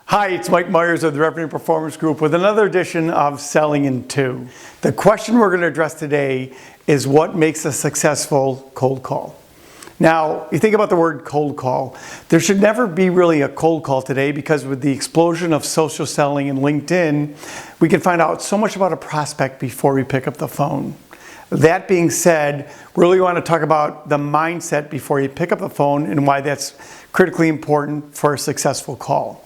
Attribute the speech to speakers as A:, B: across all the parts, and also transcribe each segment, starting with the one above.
A: Hi, it's Mike Myers of the Revenue Performance Group with another edition of Selling in 2. The question we're going to address today is what makes a successful cold call. Now, you think about the word cold call. There should never be really a cold call today because with the explosion of social selling and LinkedIn, we can find out so much about a prospect before we pick up the phone. That being said, we really want to talk about the mindset before you pick up the phone and why that's critically important for a successful call.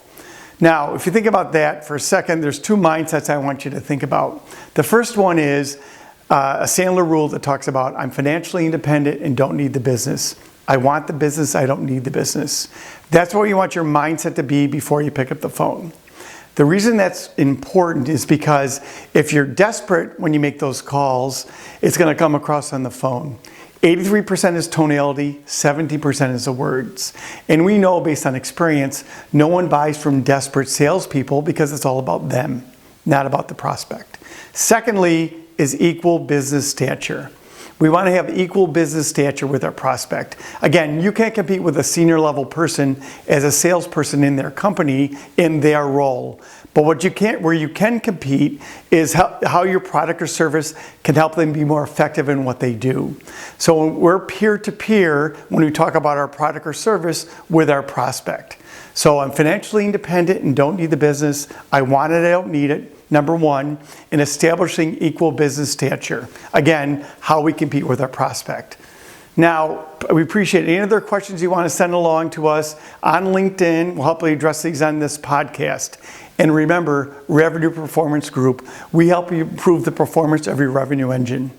A: Now, if you think about that for a second, there's two mindsets I want you to think about. The first one is a Sandler rule that talks about I'm financially independent and don't need the business. I want the business, I don't need the business. That's what you want your mindset to be before you pick up the phone. The reason that's important is because if you're desperate when you make those calls, it's going to come across on the phone. 83% is tonality, 70% is the words. And we know based on experience, no one buys from desperate salespeople because it's all about them, not about the prospect. Secondly is equal business stature. We want to have equal business stature with our prospect. Again, you can't compete with a senior level person as a salesperson in their company in their role. But where you can compete is how your product or service can help them be more effective in what they do. So we're peer-to-peer when we talk about our product or service with our prospect. So I'm financially independent and don't need the business. I want it, I don't need it. Number one, in establishing equal business stature. Again, how we compete with our prospect. Now, we appreciate any other questions you want to send along to us on LinkedIn. We'll help you address these on this podcast. And remember, Revenue Performance Group, we help you improve the performance of your revenue engine.